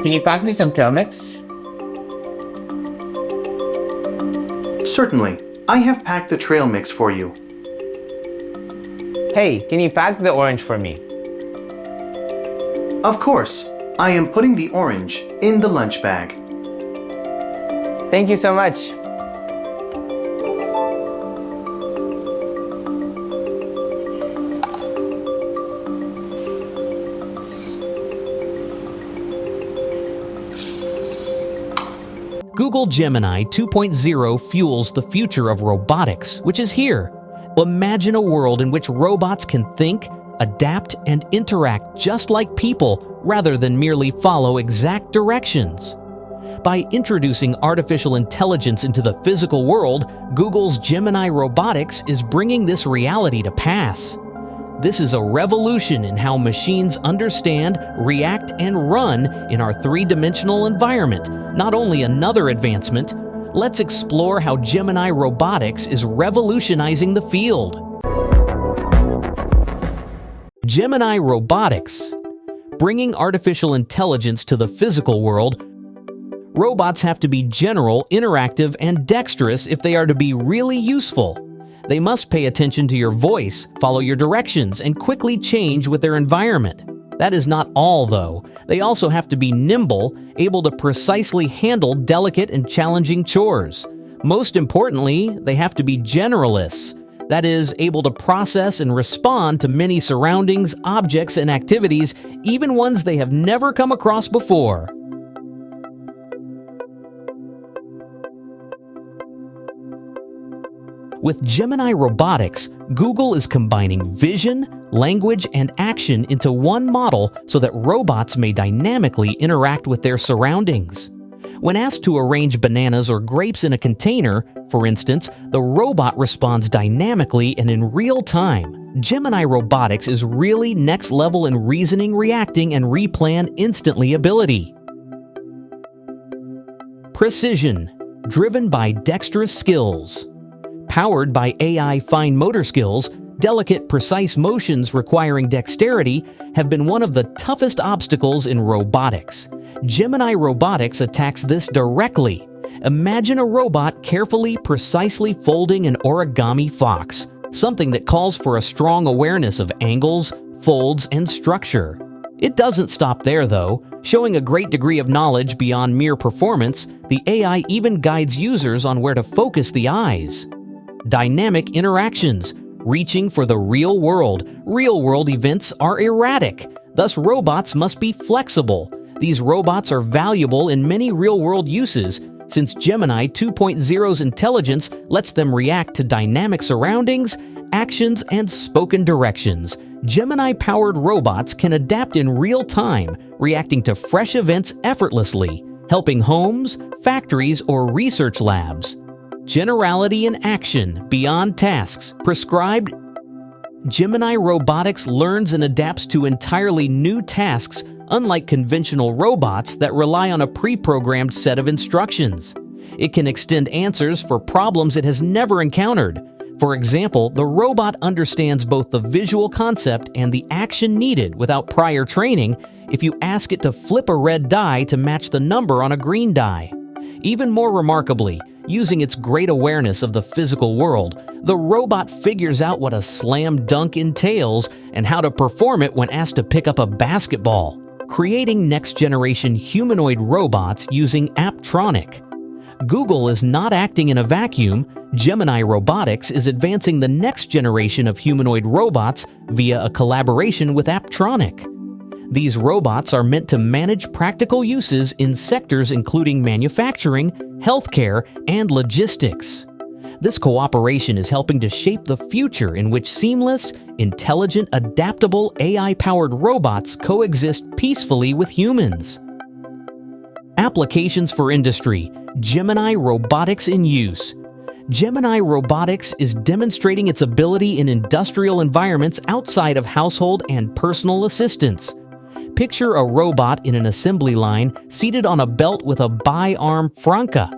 Can you pack me some trail mix? Certainly. I have packed the trail mix for you. Hey, can you pack the orange for me? Of course. I am putting the orange in the lunch bag. Thank you so much. Google Gemini 2.0 fuels the future of robotics, which is here. Imagine a world in which robots can think, adapt, and interact just like people rather than merely follow exact directions. By introducing artificial intelligence into the physical world, Google's Gemini Robotics is bringing this reality to pass. This is a revolution in how machines understand, react, and run in our three-dimensional environment. Not only another advancement, let's explore how Gemini Robotics is revolutionizing the field. Gemini Robotics. Bringing artificial intelligence to the physical world, robots have to be general, interactive, and dexterous if they are to be really useful. They must pay attention to your voice, follow your directions, and quickly change with their environment. That is not all, though. They also have to be nimble, able to precisely handle delicate and challenging chores. Most importantly, they have to be generalists. That is, able to process and respond to many surroundings, objects, and activities, even ones they have never come across before. With Gemini Robotics, Google is combining vision, language, and action into one model so that robots may dynamically interact with their surroundings. When asked to arrange bananas or grapes in a container, for instance, the robot responds dynamically and in real time. Gemini Robotics is really next level in reasoning, reacting, and replan instantly ability. Precision, driven by dexterous skills. Powered by AI fine motor skills, delicate, precise motions requiring dexterity have been one of the toughest obstacles in robotics. Gemini Robotics attacks this directly. Imagine a robot carefully, precisely folding an origami fox, something that calls for a strong awareness of angles, folds, and structure. It doesn't stop there, though. Showing a great degree of knowledge beyond mere performance, the AI even guides users on where to focus the eyes. Dynamic interactions, reaching for the real world. Real-world events are erratic, thus robots must be flexible. These robots are valuable in many real-world uses, since Gemini 2.0's intelligence lets them react to dynamic surroundings, actions, and spoken directions. Gemini-powered robots can adapt in real time, reacting to fresh events effortlessly, helping homes, factories, or research labs. Generality in action, beyond tasks, prescribed. Gemini Robotics learns and adapts to entirely new tasks, unlike conventional robots that rely on a pre-programmed set of instructions. It can extend answers for problems it has never encountered. For example, the robot understands both the visual concept and the action needed without prior training if you ask it to flip a red die to match the number on a green die. Even more remarkably, using its great awareness of the physical world, the robot figures out what a slam dunk entails and how to perform it when asked to pick up a basketball, creating next-generation humanoid robots using Apptronik. Google is not acting in a vacuum. Gemini Robotics is advancing the next generation of humanoid robots via a collaboration with Apptronik. These robots are meant to manage practical uses in sectors including manufacturing, healthcare, and logistics. This cooperation is helping to shape the future in which seamless, intelligent, adaptable AI-powered robots coexist peacefully with humans. Applications for industry. Gemini Robotics in use. Gemini Robotics is demonstrating its ability in industrial environments outside of household and personal assistance. Picture a robot in an assembly line seated on a belt with a bi-arm franca.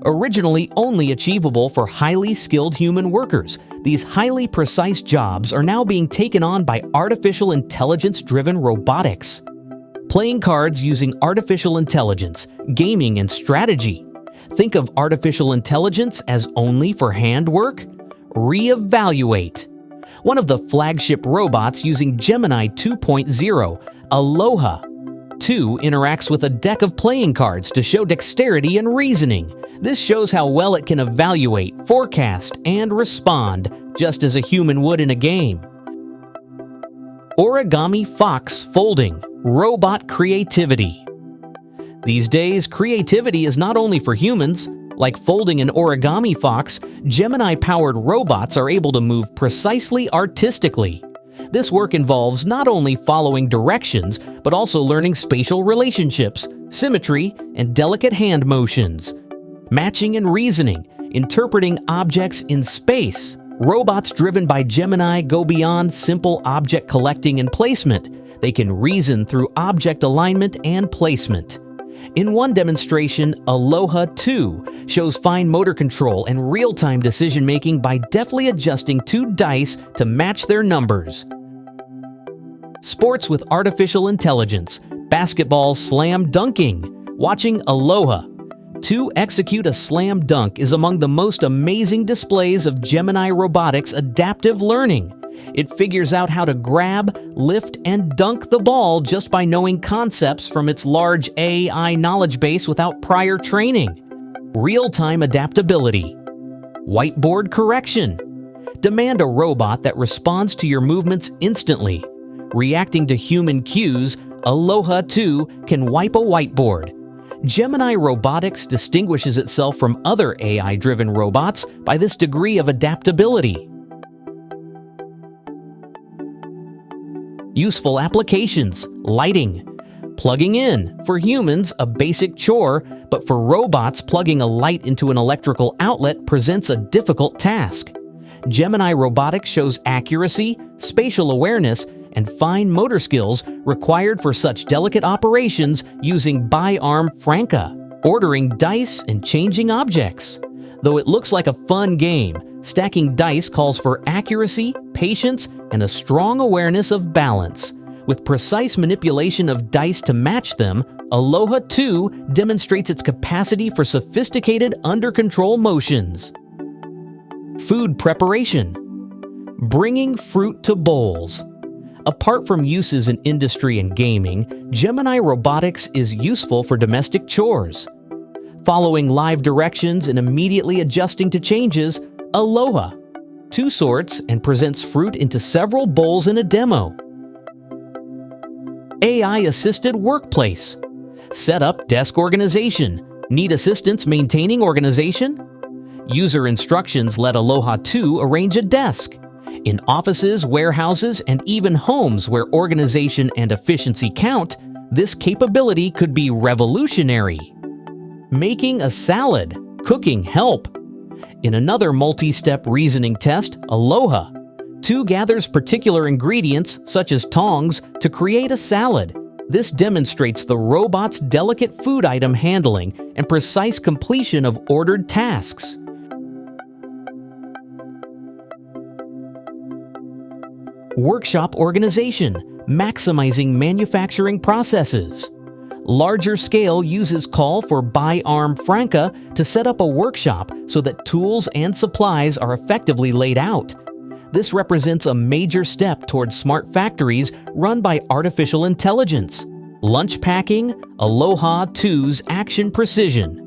Originally only achievable for highly skilled human workers, these highly precise jobs are now being taken on by artificial intelligence-driven robotics. Playing cards using artificial intelligence, gaming, and strategy. Think of artificial intelligence as only for handwork? Reevaluate. One of the flagship robots using Gemini 2.0, Aloha 2 interacts with a deck of playing cards to show dexterity and reasoning. This shows how well it can evaluate, forecast, and respond, just as a human would in a game. Origami Fox Folding, Robot Creativity. These days, creativity is not only for humans. Like folding an origami fox, Gemini-powered robots are able to move precisely artistically. This work involves not only following directions, but also learning spatial relationships, symmetry, and delicate hand motions. Matching and reasoning, interpreting objects in space. Robots driven by Gemini go beyond simple object collecting and placement. They can reason through object alignment and placement. In one demonstration, Aloha 2 shows fine motor control and real-time decision-making by deftly adjusting 2 dice to match their numbers. Sports with artificial intelligence, basketball slam dunking. Watching Aloha 2 execute a slam dunk is among the most amazing displays of Gemini Robotics' adaptive learning. It figures out how to grab, lift, and dunk the ball just by knowing concepts from its large AI knowledge base without prior training. Real-time adaptability. Whiteboard correction. Demand a robot that responds to your movements instantly. Reacting to human cues, Aloha 2 can wipe a whiteboard. Gemini Robotics distinguishes itself from other AI-driven robots by this degree of adaptability. Useful applications. Lighting. Plugging in. For humans, a basic chore, but for robots, plugging a light into an electrical outlet presents a difficult task. Gemini Robotics shows accuracy, spatial awareness, and fine motor skills required for such delicate operations using bi-arm Franca, ordering dice and changing objects. Though it looks like a fun game, stacking dice calls for accuracy, patience, and a strong awareness of balance. With precise manipulation of dice to match them, Aloha 2 demonstrates its capacity for sophisticated under-control motions. Food preparation. Bringing fruit to bowls. Apart from uses in industry and gaming, Gemini Robotics is useful for domestic chores. Following live directions and immediately adjusting to changes, Aloha 2 sorts and presents fruit into several bowls in a demo. AI-assisted workplace. Set up desk organization. Need assistance maintaining organization? User instructions let Aloha 2 arrange a desk. In offices, warehouses, and even homes where organization and efficiency count, this capability could be revolutionary. Making a salad. Cooking help. In another multi-step reasoning test, Aloha 2 gathers particular ingredients, such as tongs, to create a salad. This demonstrates the robot's delicate food item handling and precise completion of ordered tasks. Workshop organization, maximizing manufacturing processes. Larger scale uses call for bi-arm Franca to set up a workshop so that tools and supplies are effectively laid out. This represents a major step towards smart factories run by artificial intelligence. Lunch packing, Aloha 2's action precision.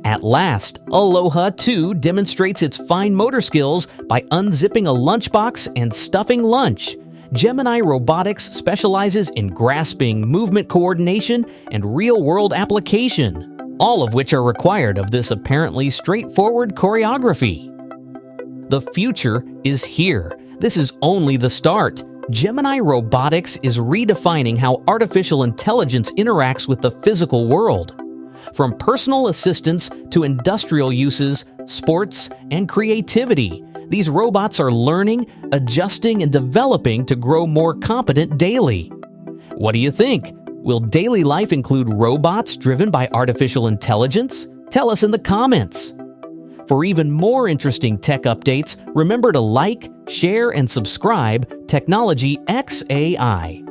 At last, Aloha 2 demonstrates its fine motor skills by unzipping a lunchbox and stuffing lunch. Gemini Robotics specializes in grasping, movement coordination, and real-world application, all of which are required of this apparently straightforward choreography. The future is here. This is only the start. Gemini Robotics is redefining how artificial intelligence interacts with the physical world. From personal assistance to industrial uses, sports, and creativity, these robots are learning, adjusting, and developing to grow more competent daily. What do you think? Will daily life include robots driven by artificial intelligence? Tell us in the comments. For even more interesting tech updates, remember to like, share, and subscribe Technology XAI.